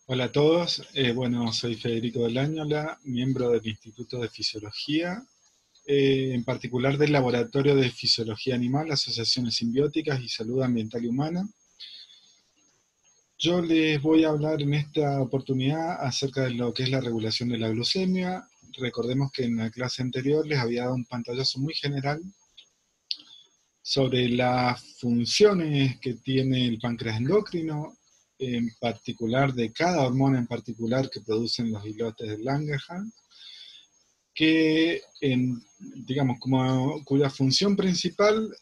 Hola a todos, bueno, soy Federico del Añola, miembro del Instituto de Fisiología, en particular del Laboratorio de Fisiología Animal, Asociaciones Simbióticas y Salud Ambiental y Humana. Yo les voy a hablar en esta oportunidad acerca de lo que es la regulación de la glucemia. Recordemos que en la clase anterior les había dado un pantallazo muy general sobre las funciones que tiene el páncreas endocrino, en particular de cada hormona en particular que producen los islotes de Langerhans, que digamos, cuya función principal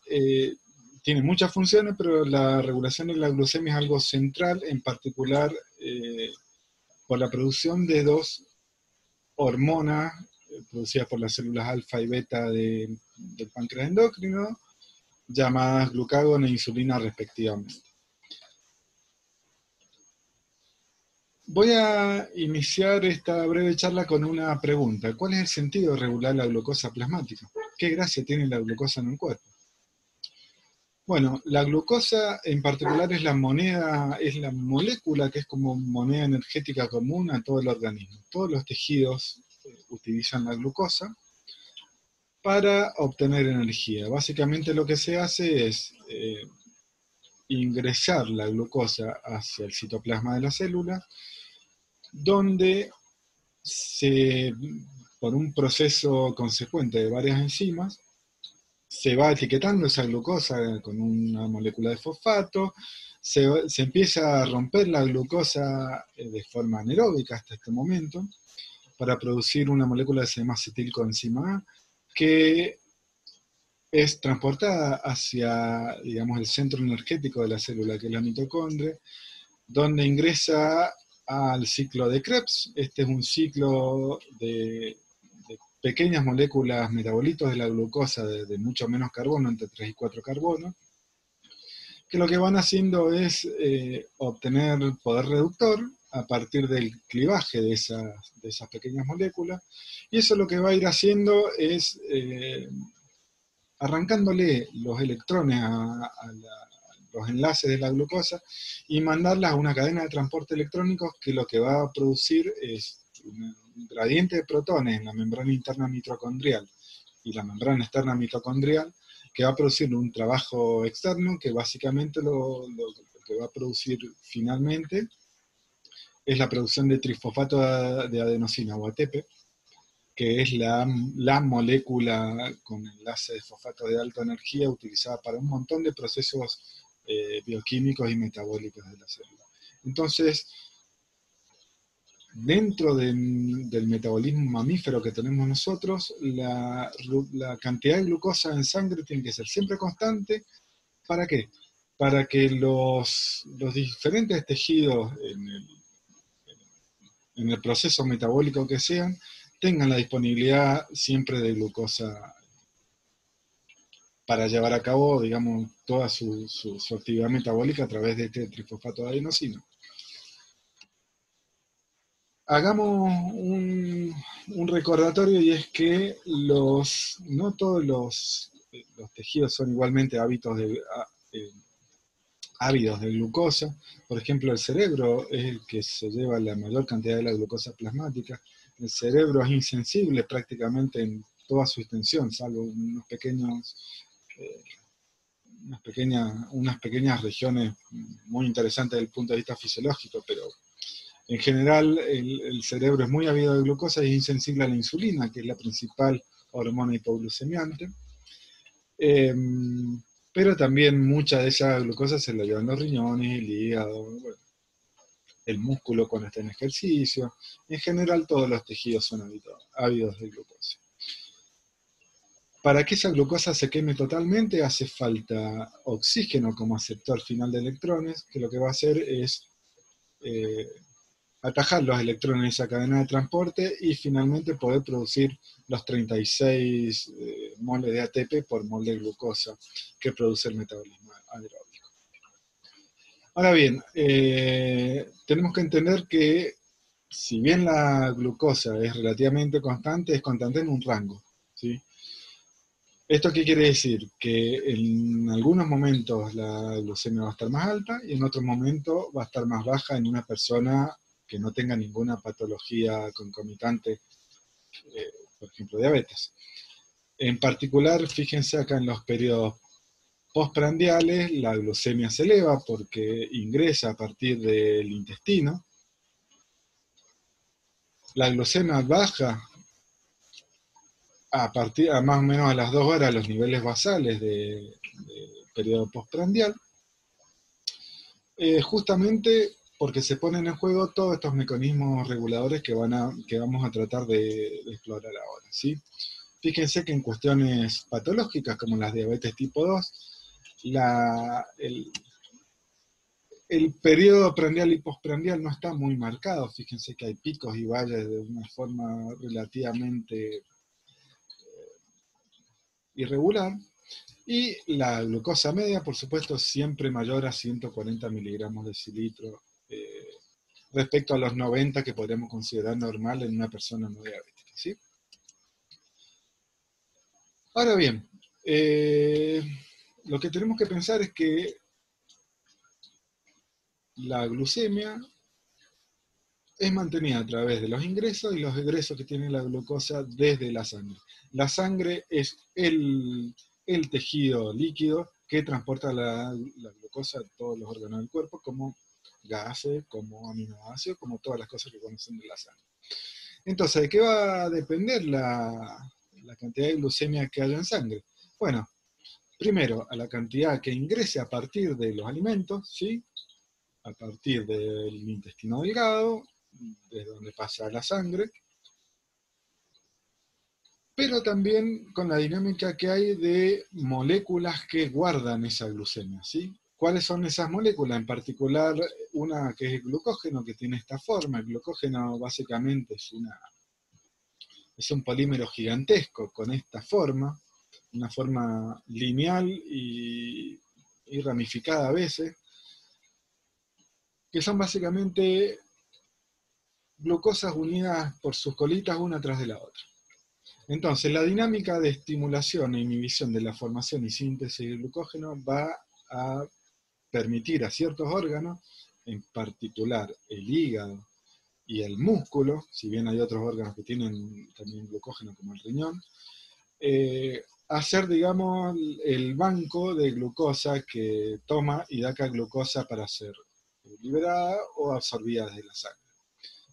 tiene muchas funciones, pero la regulación de la glucemia es algo central, en particular por la producción de dos hormonas producidas por las células alfa y beta del páncreas endocrino, llamadas glucagón e insulina respectivamente. Voy a iniciar esta breve charla con una pregunta. ¿Cuál es el sentido de regular la glucosa plasmática? ¿Qué gracia tiene la glucosa en el cuerpo? Bueno, la glucosa en particular es la moneda, es la molécula que es como moneda energética común a todo el organismo. Todos los tejidos utilizan la glucosa para obtener energía. Básicamente lo que se hace es ingresar la glucosa hacia el citoplasma de la célula, donde por un proceso consecuente de varias enzimas, se va etiquetando esa glucosa con una molécula de fosfato, se empieza a romper la glucosa de forma anaeróbica hasta este momento, para producir una molécula que se llama acetilcoenzima A, que es transportada hacia, digamos, el centro energético de la célula, que es la mitocondria, donde ingresa al ciclo de Krebs. Este es un ciclo de pequeñas moléculas metabolitos de la glucosa de mucho menos carbono, entre 3 y 4 carbonos, que lo que van haciendo es obtener poder reductor a partir del clivaje de esas pequeñas moléculas, y eso lo que va a ir haciendo es arrancándole los electrones a los enlaces de la glucosa y mandarlas a una cadena de transporte electrónico que lo que va a producir es un gradiente de protones en la membrana interna mitocondrial y la membrana externa mitocondrial, que va a producir un trabajo externo que básicamente lo que va a producir finalmente es la producción de trifosfato de adenosina o ATP, que es la molécula con enlace de fosfato de alta energía utilizada para un montón de procesos bioquímicos y metabólicos de la célula. Entonces, dentro del metabolismo mamífero que tenemos nosotros, la cantidad de glucosa en sangre tiene que ser siempre constante. ¿Para qué? Para que los diferentes tejidos en el proceso metabólico que sean, tengan la disponibilidad siempre de glucosa para llevar a cabo, digamos, toda su actividad metabólica a través de este trifosfato de adenosina. Hagamos un recordatorio, y es que no todos los tejidos son igualmente ávidos de glucosa. Por ejemplo, el cerebro es el que se lleva la mayor cantidad de la glucosa plasmática. El cerebro es insensible prácticamente en toda su extensión, salvo unas pequeñas regiones muy interesantes desde el punto de vista fisiológico, pero en general el cerebro es muy ávido de glucosa y es insensible a la insulina, que es la principal hormona hipoglucemiante. Pero también mucha de esa glucosa se la llevan los riñones, el hígado, bueno, el músculo cuando está en ejercicio. En general todos los tejidos son ávidos de glucosa. Para que esa glucosa se queme totalmente hace falta oxígeno como aceptor final de electrones, que lo que va a hacer es atajar los electrones en esa cadena de transporte y finalmente poder producir los 36 moles de ATP por mol de glucosa que produce el metabolismo anaeróbico. Ahora bien, tenemos que entender que si bien la glucosa es relativamente constante, es constante en un rango, ¿sí? ¿Esto qué quiere decir? Que en algunos momentos la glucemia va a estar más alta y en otros momentos va a estar más baja en una persona que no tenga ninguna patología concomitante, por ejemplo, diabetes. En particular, fíjense acá en los periodos postprandiales, la glucemia se eleva porque ingresa a partir del intestino. La glucemia baja a más o menos a las 2 horas los niveles basales del periodo postprandial, justamente porque se ponen en juego todos estos mecanismos reguladores que vamos a tratar de explorar ahora, ¿sí? Fíjense que en cuestiones patológicas como las diabetes tipo 2, el periodo prandial y postprandial no está muy marcado. Fíjense que hay picos y valles de una forma relativamente irregular. Y la glucosa media, por supuesto, siempre mayor a 140 miligramos de decilitro, respecto a los 90 que podríamos considerar normal en una persona no diabética, ¿sí? Ahora bien, lo que tenemos que pensar es que la glucemia es mantenida a través de los ingresos y los egresos que tiene la glucosa desde la sangre. La sangre es el tejido líquido que transporta la glucosa a todos los órganos del cuerpo, como gases, como aminoácidos, como todas las cosas que conocen de la sangre. Entonces, ¿de qué va a depender la cantidad de glucemia que haya en sangre? Bueno, primero, a la cantidad que ingrese a partir de los alimentos, ¿sí? A partir del intestino delgado, desde donde pasa la sangre, pero también con la dinámica que hay de moléculas que guardan esa glucemia, ¿sí? ¿Cuáles son esas moléculas? En particular, una que es el glucógeno, que tiene esta forma. El glucógeno básicamente es un polímero gigantesco con esta forma, una forma lineal y ramificada a veces, que son básicamente glucosas unidas por sus colitas una tras de la otra. Entonces, la dinámica de estimulación e inhibición de la formación y síntesis de glucógeno va a permitir a ciertos órganos, en particular el hígado y el músculo, si bien hay otros órganos que tienen también glucógeno como el riñón, hacer, digamos, el banco de glucosa que toma y da glucosa para ser liberada o absorbida de la sangre.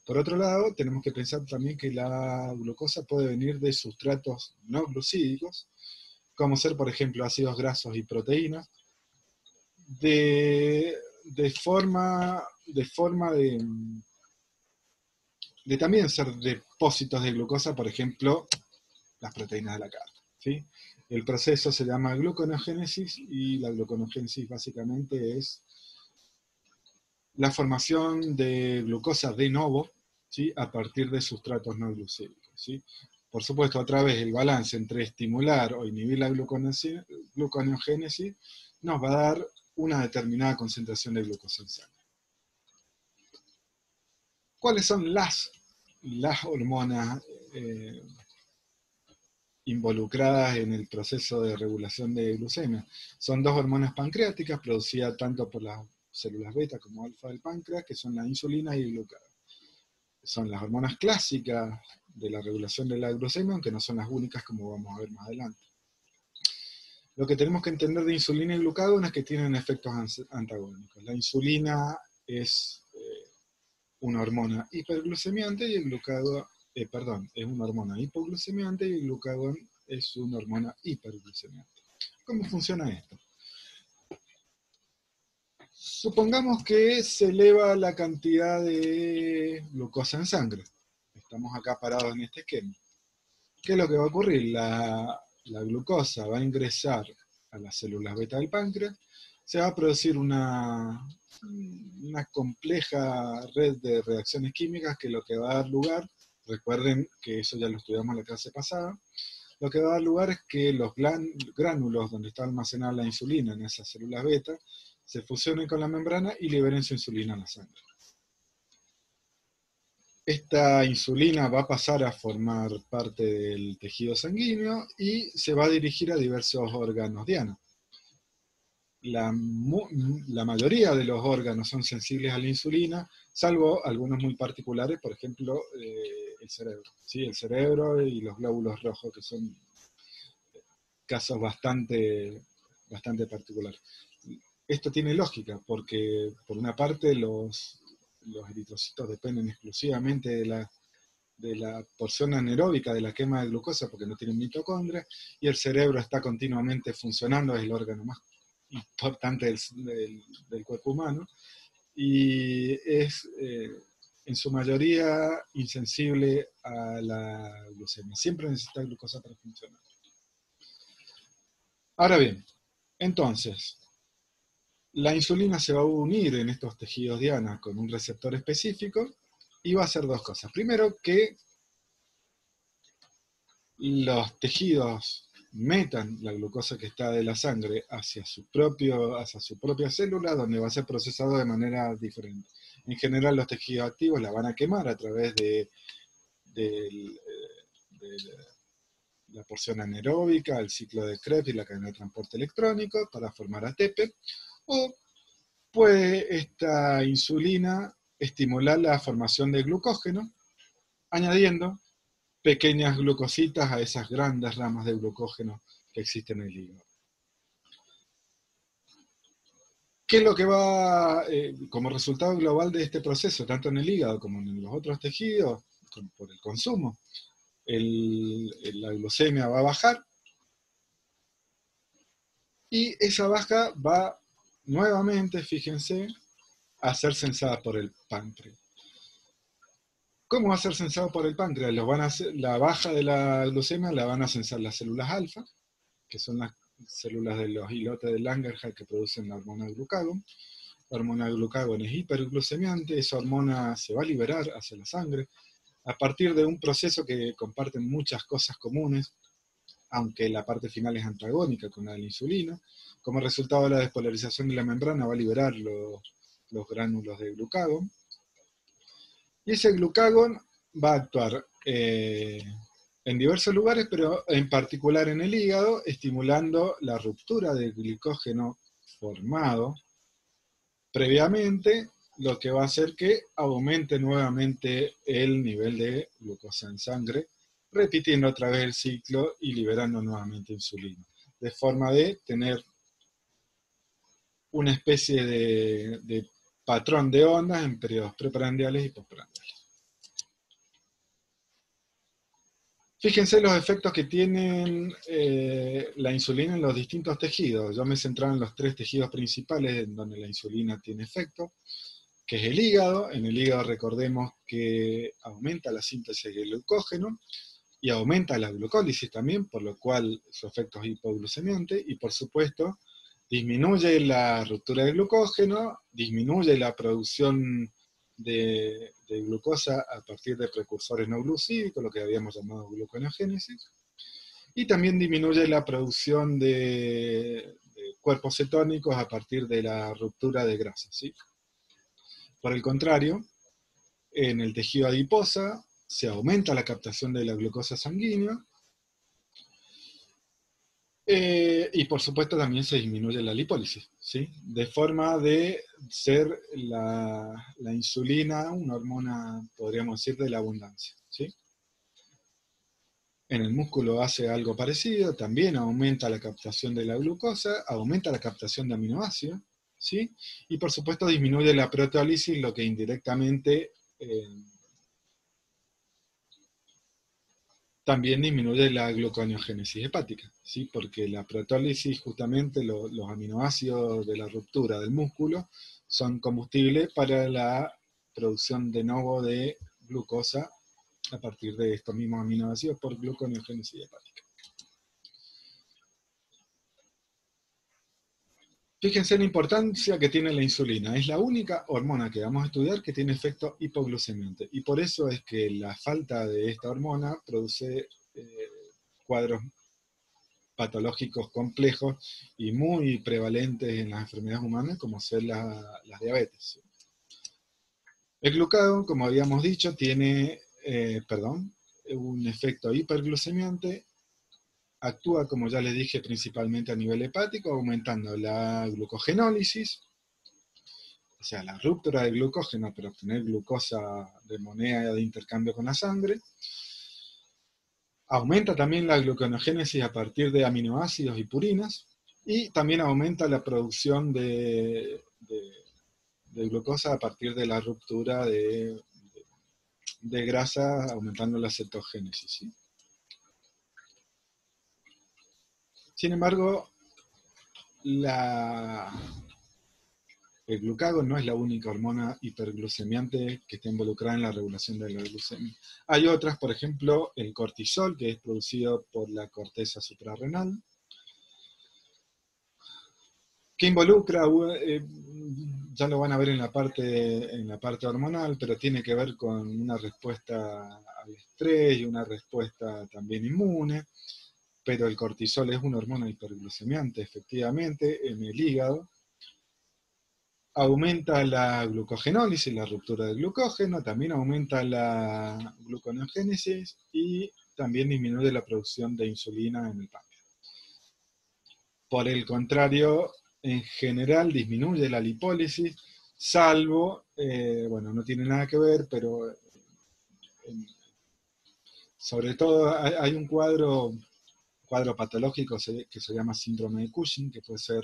Por otro lado, tenemos que pensar también que la glucosa puede venir de sustratos no glucídicos, como ser, por ejemplo, ácidos grasos y proteínas, de forma de también ser depósitos de glucosa, por ejemplo, las proteínas de la carne, ¿sí? El proceso se llama gluconeogénesis y la gluconeogénesis básicamente es la formación de glucosa de novo, ¿sí? A partir de sustratos no glucídicos, ¿sí? Por supuesto, otra vez el balance entre estimular o inhibir la gluconeogénesis nos va a dar una determinada concentración de glucosa en sangre. ¿Cuáles son las hormonas involucradas en el proceso de regulación de glucemia? Son dos hormonas pancreáticas producidas tanto por las células beta como alfa del páncreas, que son la insulina y el glucagón. Son las hormonas clásicas de la regulación de la glucemia, aunque no son las únicas, como vamos a ver más adelante. Lo que tenemos que entender de insulina y glucagón es que tienen efectos antagónicos. La insulina es una hormona hiperglucemiante y el glucagón, es una hormona hipoglucemiante y el glucagón es una hormona hiperglucemiante. ¿Cómo funciona esto? Supongamos que se eleva la cantidad de glucosa en sangre. Estamos acá parados en este esquema. ¿Qué es lo que va a ocurrir? La glucosa va a ingresar a las células beta del páncreas, se va a producir una compleja red de reacciones químicas que lo que va a dar lugar, recuerden que eso ya lo estudiamos en la clase pasada, lo que va a dar lugar es que los gránulos donde está almacenada la insulina en esas células beta se fusionen con la membrana y liberen su insulina a la sangre. Esta insulina va a pasar a formar parte del tejido sanguíneo y se va a dirigir a diversos órganos diana. la mayoría de los órganos son sensibles a la insulina, salvo algunos muy particulares, por ejemplo, el cerebro. ¿Sí? El cerebro y los glóbulos rojos, que son casos bastante particulares. Esto tiene lógica, porque por una parte los eritrocitos dependen exclusivamente de la porción anaeróbica de la quema de glucosa, porque no tienen mitocondrias, y el cerebro está continuamente funcionando, es el órgano más importante del cuerpo humano, y es en su mayoría insensible a la glucemia. Siempre necesita glucosa para funcionar. Ahora bien, entonces, la insulina se va a unir en estos tejidos diana con un receptor específico y va a hacer dos cosas. Primero, que los tejidos metan la glucosa que está de la sangre hacia su propia célula, donde va a ser procesado de manera diferente. En general, los tejidos activos la van a quemar a través de la porción anaeróbica, el ciclo de Krebs y la cadena de transporte electrónico para formar ATP, o puede esta insulina estimular la formación de glucógeno, añadiendo pequeñas glucositas a esas grandes ramas de glucógeno que existen en el hígado. ¿Qué es lo que va, como resultado global de este proceso, tanto en el hígado como en los otros tejidos, por el consumo? La glucemia va a bajar y esa baja va nuevamente, fíjense, a ser sensada por el páncreas. ¿Cómo va a ser sensado por el páncreas? La baja de la glucemia la van a sensar las células alfa, que son las células de los islotes de Langerhans que producen la hormona glucagón. La hormona glucagón es hiperglucemiante, esa hormona se va a liberar hacia la sangre a partir de un proceso que comparten muchas cosas comunes, aunque la parte final es antagónica con la de la insulina. Como resultado de la despolarización de la membrana va a liberar los gránulos de glucagón. Y ese glucagón va a actuar en diversos lugares, pero en particular en el hígado, estimulando la ruptura del glicógeno formado previamente, lo que va a hacer que aumente nuevamente el nivel de glucosa en sangre, repitiendo otra vez el ciclo y liberando nuevamente insulina, de forma de tener una especie de patrón de ondas en periodos preprandiales y postprandiales. Fíjense los efectos que tienen la insulina en los distintos tejidos. Yo me he centrado en los tres tejidos principales en donde la insulina tiene efecto, que es el hígado. En el hígado recordemos que aumenta la síntesis de glucógeno y aumenta la glucólisis también, por lo cual su efecto es hipoglucemiante, y por supuesto disminuye la ruptura de glucógeno, disminuye la producción de glucosa a partir de precursores no glucídicos, lo que habíamos llamado gluconeogénesis, y también disminuye la producción de cuerpos cetónicos a partir de la ruptura de grasa, ¿sí? Por el contrario, en el tejido adiposa se aumenta la captación de la glucosa sanguínea, y por supuesto también se disminuye la lipólisis, ¿sí? De forma de ser la insulina una hormona, podríamos decir, de la abundancia, ¿sí? En el músculo hace algo parecido, también aumenta la captación de la glucosa, aumenta la captación de aminoácidos, ¿sí? Y por supuesto disminuye la proteólisis, lo que indirectamente también disminuye la gluconeogénesis hepática, ¿sí? Porque la proteólisis, justamente los aminoácidos de la ruptura del músculo, son combustible para la producción de nuevo de glucosa a partir de estos mismos aminoácidos por gluconeogénesis hepática. Fíjense la importancia que tiene la insulina. Es la única hormona que vamos a estudiar que tiene efecto hipoglucemiante. Y por eso es que la falta de esta hormona produce cuadros patológicos complejos y muy prevalentes en las enfermedades humanas, como ser las diabetes. El glucagón, como habíamos dicho, tiene un efecto hiperglucemiante actúa, como ya les dije, principalmente a nivel hepático, aumentando la glucogenólisis, o sea, la ruptura del glucógeno para obtener glucosa de moneda de intercambio con la sangre. Aumenta también la gluconeogénesis a partir de aminoácidos y purinas, y también aumenta la producción de glucosa a partir de la ruptura de grasa, aumentando la cetogénesis, ¿sí? Sin embargo, el glucagón no es la única hormona hiperglucemiante que está involucrada en la regulación de la glucemia. Hay otras, por ejemplo, el cortisol, que es producido por la corteza suprarrenal, que involucra, ya lo van a ver en la parte hormonal, pero tiene que ver con una respuesta al estrés y una respuesta también inmune, pero el cortisol es una hormona hiperglucemiante, efectivamente, en el hígado. Aumenta la glucogenólisis, la ruptura del glucógeno, también aumenta la gluconeogénesis y también disminuye la producción de insulina en el páncreas. Por el contrario, en general disminuye la lipólisis, salvo, bueno, no tiene nada que ver, pero sobre todo hay un cuadro patológico que se llama síndrome de Cushing, que puede ser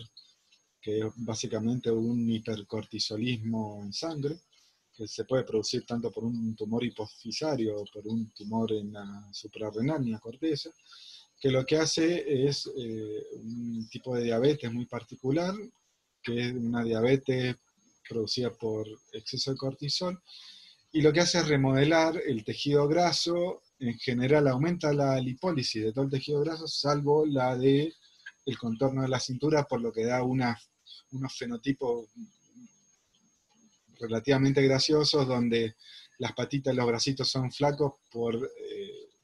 que es básicamente un hipercortisolismo en sangre, que se puede producir tanto por un tumor hipofisario o por un tumor en la suprarrenal, en la corteza, que lo que hace es un tipo de diabetes muy particular, que es una diabetes producida por exceso de cortisol, y lo que hace es remodelar el tejido graso. En general aumenta la lipólisis de todo el tejido graso, salvo la de el contorno de la cintura, por lo que da unos fenotipos relativamente graciosos, donde las patitas y los bracitos son flacos por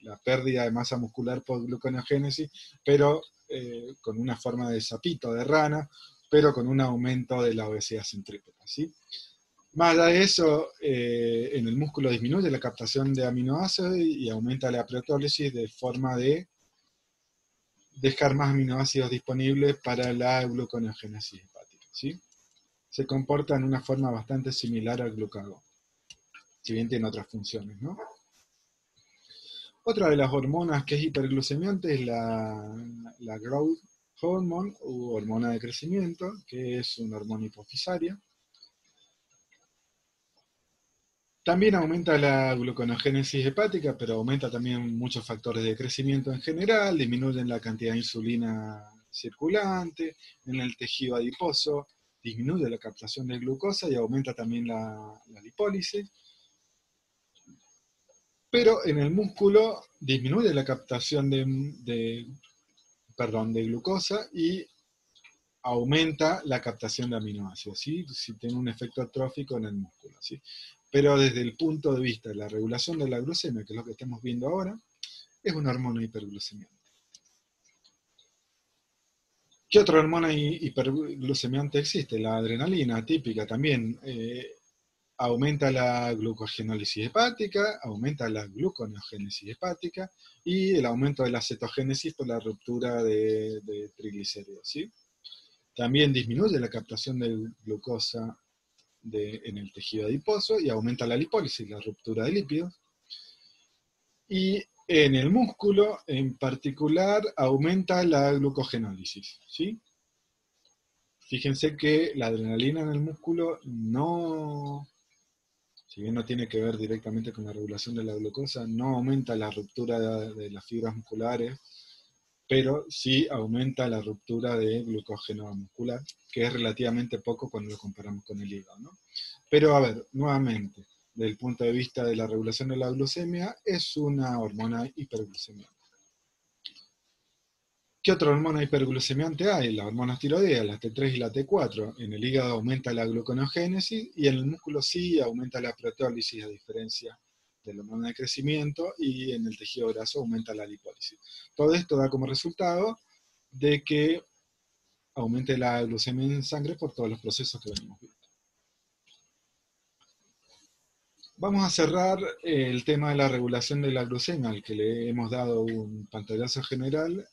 la pérdida de masa muscular por gluconeogénesis, pero con una forma de sapito, de rana, pero con un aumento de la obesidad centrípeta, ¿sí? Más allá de eso, en el músculo disminuye la captación de aminoácidos y aumenta la proteólisis de forma de dejar más aminoácidos disponibles para la gluconeogénesis hepática, ¿sí? Se comporta en una forma bastante similar al glucagón, si bien tiene otras funciones, ¿no? Otra de las hormonas que es hiperglucemiante es la growth hormone, u hormona de crecimiento, que es una hormona hipofisaria. También aumenta la gluconeogénesis hepática, pero aumenta también muchos factores de crecimiento en general, disminuyen la cantidad de insulina circulante en el tejido adiposo, disminuye la captación de glucosa y aumenta también la lipólisis. Pero en el músculo disminuye la captación de glucosa y aumenta la captación de aminoácidos, ¿sí? Si tiene un efecto trófico en el músculo, ¿sí? Pero desde el punto de vista de la regulación de la glucemia, que es lo que estamos viendo ahora, es una hormona hiperglucemiante. ¿Qué otra hormona hiperglucemiante existe? La adrenalina, típica también. Aumenta la glucogenólisis hepática, aumenta la gluconeogénesis hepática y el aumento de la cetogénesis por la ruptura de triglicéridos, ¿sí? También disminuye la captación de glucosa en el tejido adiposo y aumenta la lipólisis, la ruptura de lípidos. Y en el músculo, en particular, aumenta la glucogenólisis, ¿sí? Fíjense que la adrenalina en el músculo no, si bien no tiene que ver directamente con la regulación de la glucosa, no aumenta la ruptura de las fibras musculares, pero sí aumenta la ruptura de glucógeno muscular, que es relativamente poco cuando lo comparamos con el hígado, ¿no? Pero a ver, nuevamente, desde el punto de vista de la regulación de la glucemia, es una hormona hiperglucemiante. ¿Qué otra hormona hiperglucemiante hay? Las hormonas tiroideas, la T3 y la T4. En el hígado aumenta la gluconeogénesis y en el músculo sí aumenta la proteólisis, a diferencia de la hormona de crecimiento, y en el tejido graso aumenta la lipólisis. Todo esto da como resultado de que aumente la glucemia en sangre por todos los procesos que venimos viendo. Vamos a cerrar el tema de la regulación de la glucemia, al que le hemos dado un pantallazo general,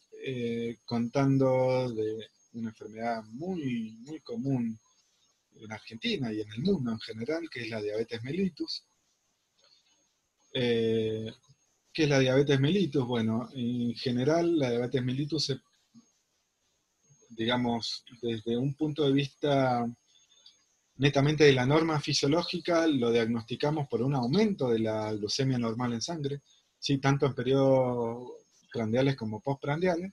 contando de una enfermedad muy, muy común en Argentina y en el mundo en general, que es la diabetes mellitus. Eh, ¿Qué es la diabetes mellitus? Bueno, en general la diabetes mellitus, digamos, desde un punto de vista netamente de la norma fisiológica, lo diagnosticamos por un aumento de la glucemia normal en sangre, ¿sí? Tanto en periodos prandiales como postprandiales.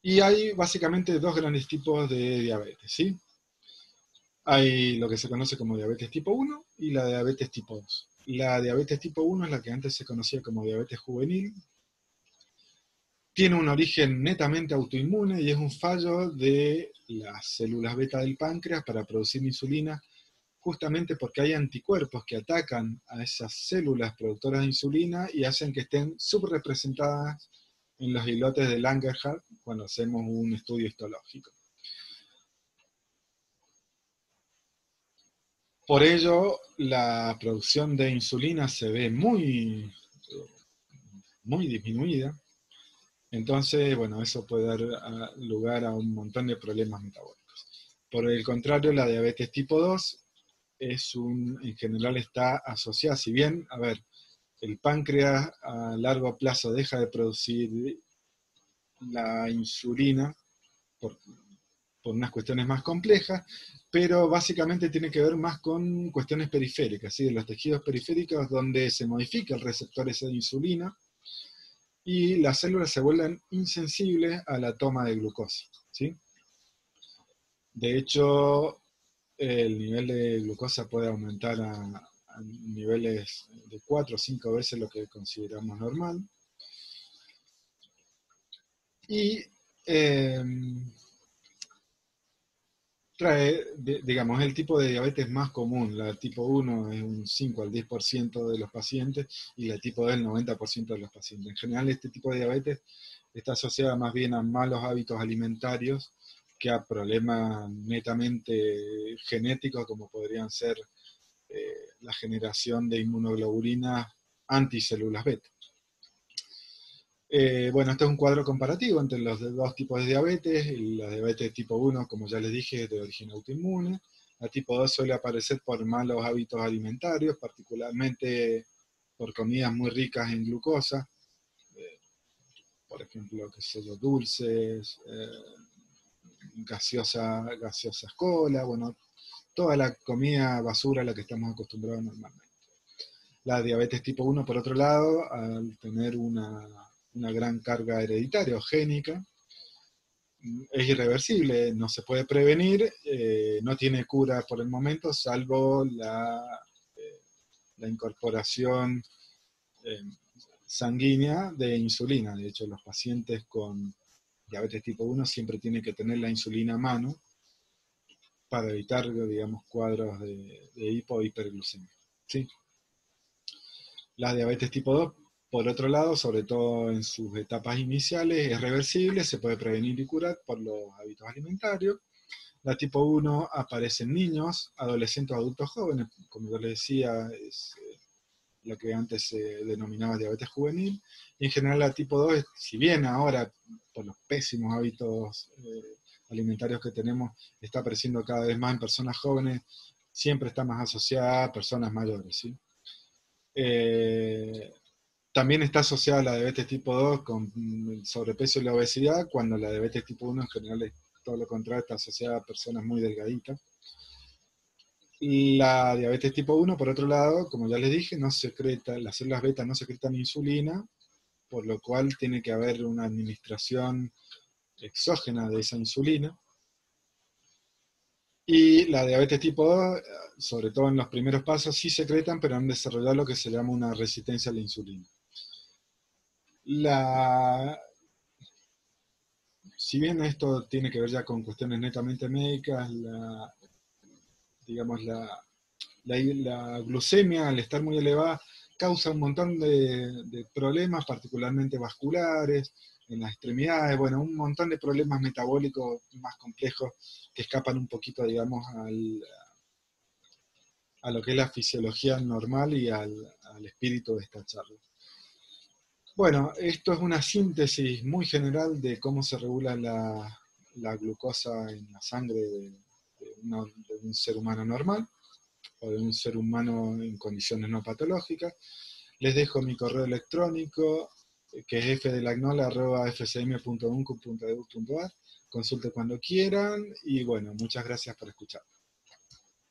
Y hay básicamente dos grandes tipos de diabetes, ¿sí? Hay lo que se conoce como diabetes tipo 1 y la diabetes tipo 2. La diabetes tipo 1 es la que antes se conocía como diabetes juvenil. Tiene un origen netamente autoinmune y es un fallo de las células beta del páncreas para producir insulina, justamente porque hay anticuerpos que atacan a esas células productoras de insulina y hacen que estén subrepresentadas en los islotes de Langerhans cuando hacemos un estudio histológico. Por ello, la producción de insulina se ve muy, muy disminuida. Entonces, bueno, eso puede dar lugar a un montón de problemas metabólicos. Por el contrario, la diabetes tipo 2 en general está asociada, si bien, a ver, el páncreas a largo plazo deja de producir la insulina por, por unas cuestiones más complejas, pero básicamente tiene que ver más con cuestiones periféricas, ¿sí? De los tejidos periféricos donde se modifica el receptor ese de insulina y las células se vuelven insensibles a la toma de glucosa, ¿sí? De hecho, el nivel de glucosa puede aumentar a niveles de 4 o 5 veces lo que consideramos normal. Y eh, trae, digamos, el tipo de diabetes más común. La tipo 1 es un 5 al 10% de los pacientes y la tipo 2 el 90% de los pacientes. En general, este tipo de diabetes está asociada más bien a malos hábitos alimentarios que a problemas netamente genéticos como podrían ser la generación de inmunoglobulinas anticélulas beta. Bueno, este es un cuadro comparativo entre los dos tipos de diabetes. La diabetes tipo 1, como ya les dije, es de origen autoinmune. La tipo 2 suele aparecer por malos hábitos alimentarios, particularmente por comidas muy ricas en glucosa, eh, por ejemplo, qué sé yo, dulces, gaseosas cola, bueno, toda la comida basura a la que estamos acostumbrados normalmente. La diabetes tipo 1, por otro lado, al tener una gran carga hereditaria o génica, es irreversible, no se puede prevenir, no tiene cura por el momento, salvo la incorporación eh, sanguínea de insulina. De hecho, los pacientes con diabetes tipo 1 siempre tienen que tener la insulina a mano para evitar, digamos, cuadros de hipo o hiperglucemia. ¿Sí? La diabetes tipo 2, por otro lado, sobre todo en sus etapas iniciales, es reversible, se puede prevenir y curar por los hábitos alimentarios. La tipo 1 aparece en niños, adolescentes o adultos jóvenes, como yo les decía, es lo que antes se denominaba diabetes juvenil. Y en general la tipo 2, si bien ahora, por los pésimos hábitos alimentarios que tenemos, está apareciendo cada vez más en personas jóvenes, siempre está más asociada a personas mayores, ¿sí? Eh, También está asociada la diabetes tipo 2 con el sobrepeso y la obesidad, cuando la diabetes tipo 1 en general es todo lo contrario, está asociada a personas muy delgaditas. La diabetes tipo 1, por otro lado, como ya les dije, no secreta, las células beta no secretan insulina, por lo cual tiene que haber una administración exógena de esa insulina. Y la diabetes tipo 2, sobre todo en los primeros pasos, sí secretan, pero han desarrollado lo que se llama una resistencia a la insulina. La, si bien esto tiene que ver ya con cuestiones netamente médicas, digamos, la glucemia, al estar muy elevada, causa un montón de problemas, particularmente vasculares, en las extremidades, bueno, un montón de problemas metabólicos más complejos que escapan un poquito, digamos, a lo que es la fisiología normal y al espíritu de esta charla. Bueno, esto es una síntesis muy general de cómo se regula la glucosa en la sangre de un ser humano normal o de un ser humano en condiciones no patológicas. Les dejo mi correo electrónico, que es fdelagnola@fcm.uncu.edu.ar. Consulte cuando quieran y bueno, muchas gracias por escuchar.